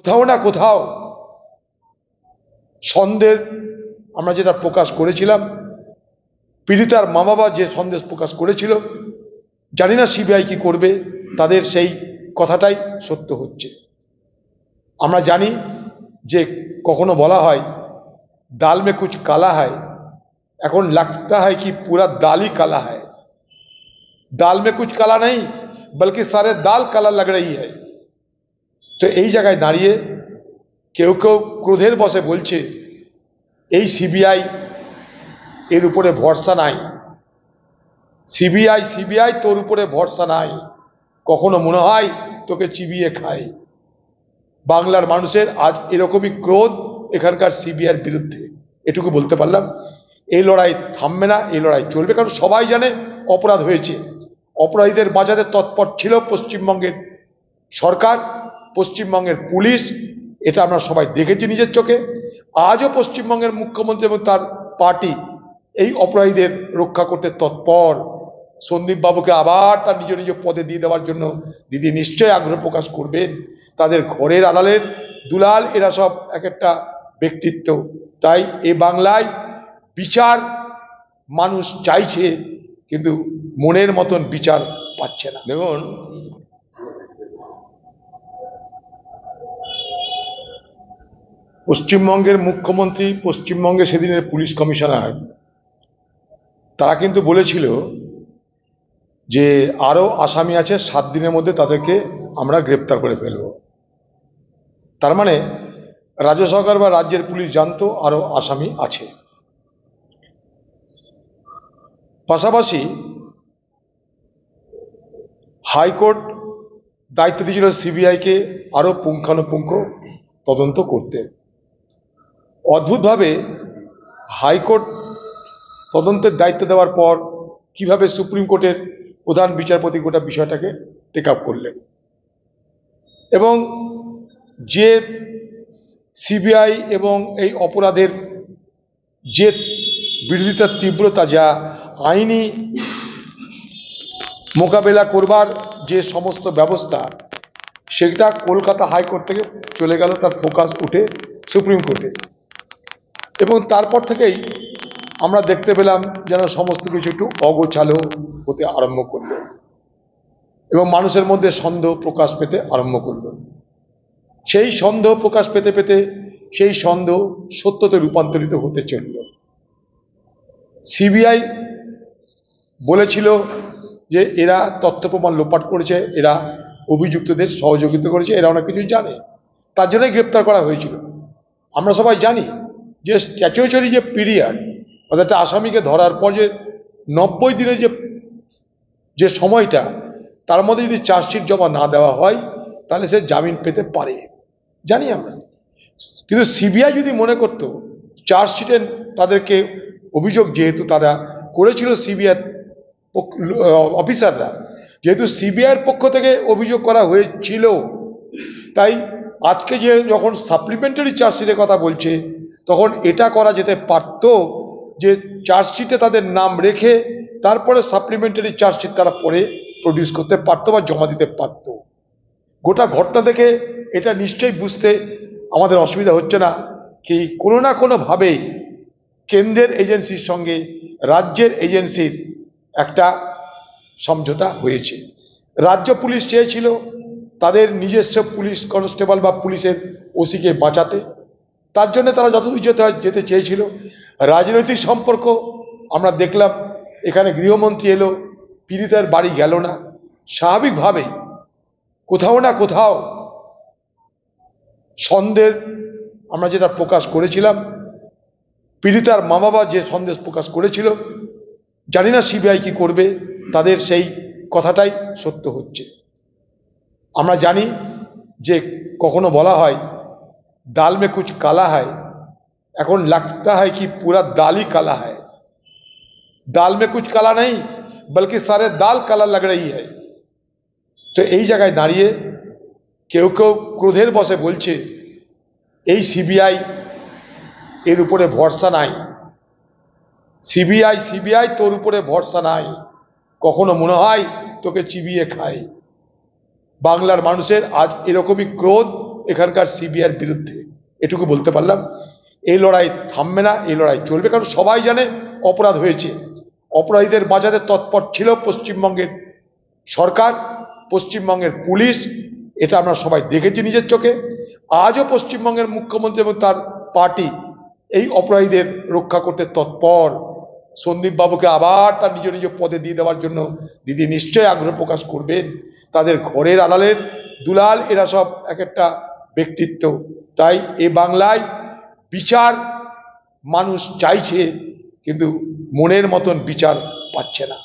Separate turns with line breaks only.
কোথাও না কোথাও সন্দেহের আমরা যেটা প্রকাশ করেছিলাম, পীড়িতার মা বাবা যে সন্দেশ প্রকাশ করেছিল, জানি না সিবিআই কি করবে, তাদের সেই কথাটাই সত্য হচ্ছে। আমরা জানি যে কখনো বলা হয় दाल में कुछ काला है, এখন लगता है कि पूरा दाल ही काला है। दाल में कुछ काला नहीं बल्कि सारे दाल काला लग रही है। তো এই জায়গায় দাঁড়িয়ে কেউ কেউ ক্রোধের বশে বলছে এই সিবিআই এর উপরে ভরসা নাই, সিবিআই তোর উপরে ভরসা নাই, কখনো মনে হয় তোকে চিবিয়ে খায়। বাংলার মানুষের আজ এরকমই ক্রোধ এখানকার সিবিআইয়ের বিরুদ্ধে। এটুকু বলতে পারলাম। এই লড়াই থামবে না, এই লড়াই চলবে, কারণ সবাই জানে অপরাধ হয়েছে। অপরাধীদের বাঁচাতে তৎপর ছিল পশ্চিমবঙ্গের সরকার, পশ্চিমবঙ্গের পুলিশ, এটা আমরা সবাই দেখেছি নিজের চোখে। আজও পশ্চিমবঙ্গের মুখ্যমন্ত্রী এবং তার পার্টি এই অপরাধীদের রক্ষা করতে তৎপর। সন্দীপ বাবুকে আবার তার নিজ নিজ পদে দিয়ে দেওয়ার জন্য দিদি নিশ্চয়ই আগ্রহ প্রকাশ করবেন। তাদের ঘরের আড়ালের দুলাল এরা সব এক একটা ব্যক্তিত্ব। তাই এ বাংলায় বিচার মানুষ চাইছে, কিন্তু মনের মতন বিচার পাচ্ছে না।
দেখুন,
পশ্চিমবঙ্গের মুখ্যমন্ত্রী, পশ্চিমবঙ্গের সেদিনের পুলিশ কমিশনার, তারা কিন্তু বলেছিল যে আরও আসামি আছে, 7 দিনের মধ্যে তাদেরকে আমরা গ্রেপ্তার করে ফেলব। তার মানে রাজ্য সরকার বা রাজ্যের পুলিশ জানতো আরও আসামি আছে। পাশাপাশি হাইকোর্ট দায়িত্ব দিয়েছিল সিবিআইকে আরও পুঙ্খানুপুঙ্খ তদন্ত করতে। অদ্ভুতভাবে হাইকোর্ট তদন্তের দায়িত্ব দেওয়ার পর কিভাবে সুপ্রিম কোর্টের প্রধান বিচারপতি গোটা বিষয়টাকে টেক আপ করলেন, এবং যে সিবিআই এবং এই অপরাধের যে বিরোধিতার তীব্রতা, যা আইনি মোকাবেলা করবার যে সমস্ত ব্যবস্থা, সেটা কলকাতা হাইকোর্ট থেকে চলে গেল, তার ফোকাস উঠে সুপ্রিম কোর্টে। এবং তারপর থেকেই আমরা দেখতে পেলাম যেন সমস্ত কিছু একটু অগোছালো হতে আরম্ভ করল এবং মানুষের মধ্যে সন্দেহ প্রকাশ পেতে আরম্ভ করল। সেই সন্দেহ প্রকাশ পেতে পেতে সেই সন্দেহ সত্যতে রূপান্তরিত হতে চলল। সিবিআই বলেছিল যে এরা তথ্য প্রমাণ লোপাট করেছে, এরা অভিযুক্তদের সহযোগিতা করেছে, এরা অনেক কিছু জানে, তার জন্যই গ্রেপ্তার করা হয়েছিল। আমরা সবাই জানি যে স্ট্যাচুটরি যে পিরিয়ড, অর্থাৎ একটা আসামিকে ধরার পর যে 90 দিনের যে সময়টা, তার মধ্যে যদি চার্জশিট জমা না দেওয়া হয় তাহলে সে জামিন পেতে পারে, জানি আমরা। কিন্তু সিবিআই যদি মনে করত চার্জশিটে তাদেরকে অভিযোগ, যেহেতু তারা করেছিল সিবিআই অফিসাররা, যেহেতু সিবিআইয়ের পক্ষ থেকে অভিযোগ করা হয়েছিল, তাই আজকে যে যখন সাপ্লিমেন্টারি চার্জশিটের কথা বলছে, তখন এটা করা যেতে পারত যে চার্জশিটে তাদের নাম রেখে তারপরে সাপ্লিমেন্টারি চার্জশিট তারা পরে প্রডিউস করতে পারত বা জমা দিতে পারত। গোটা ঘটনা দেখে এটা নিশ্চয়ই বুঝতে আমাদের অসুবিধা হচ্ছে না কি কোনো না কোনোভাবেই কেন্দ্রের এজেন্সির সঙ্গে রাজ্যের এজেন্সির একটা সমঝোতা হয়েছে। রাজ্য পুলিশ চেয়েছিল তাদের নিজস্ব পুলিশ কনস্টেবল বা পুলিশের ওসিকে বাঁচাতে, তার জন্য তারা যতদূর যেতে চেয়েছিল। রাজনৈতিক সম্পর্ক আমরা দেখলাম, এখানে গৃহমন্ত্রী এলো, পীড়িতার বাড়ি গেল না। স্বাভাবিকভাবেই কোথাও না কোথাও সন্দেহের আমরা যেটা প্রকাশ করেছিলাম, পীড়িতার মা বাবা যে সন্দেশ প্রকাশ করেছিল, জানি না সিবিআই কি করবে, তাদের সেই কথাটাই সত্য হচ্ছে। আমরা জানি যে কখনো বলা হয় दाल में कुछ काला है, এখন लगता है कि पूरा दाल ही काला है। दाल में कुछ काला नहीं बल्कि सारे दाल काला लग रही है। তো এই জায়গায় দাঁড়িয়ে কেউ কেউ ক্রোধের বশে বলছে এই সিবিআই এর উপরে ভরসা নাই, সিবিআই তোর উপরে ভরসা নাই, কখনো মনে হয় তোকে চিবিয়ে খায়। বাংলার মানুষের আজ এরকমই ক্রোধ এখানকার সিবিআইয়ের বিরুদ্ধে, এটুকু বলতে পারলাম। এই লড়াই থামবে না, এই লড়াই চলবে, কারণ সবাই জানে অপরাধ হয়েছে। অপরাধীদের বাঁচাতে তৎপর ছিল পশ্চিমবঙ্গের সরকার, পশ্চিমবঙ্গের পুলিশ, এটা আমরা সবাই দেখেছি নিজের চোখে। আজও পশ্চিমবঙ্গের মুখ্যমন্ত্রী এবং তার পার্টি এই অপরাধীদের রক্ষা করতে তৎপর। সন্দীপ বাবুকে আবার তার নিজ নিজ পদে দিয়ে দেওয়ার জন্য দিদি নিশ্চয়ই আগ্রহ প্রকাশ করবেন। তাদের ঘরের আড়ালের দুলাল এরা সব এক একটা ব্যক্তিত্ব। তাই এ বাংলায় বিচার মানুষ চাইছে, কিন্তু মনের মতন বিচার পাচ্ছে না।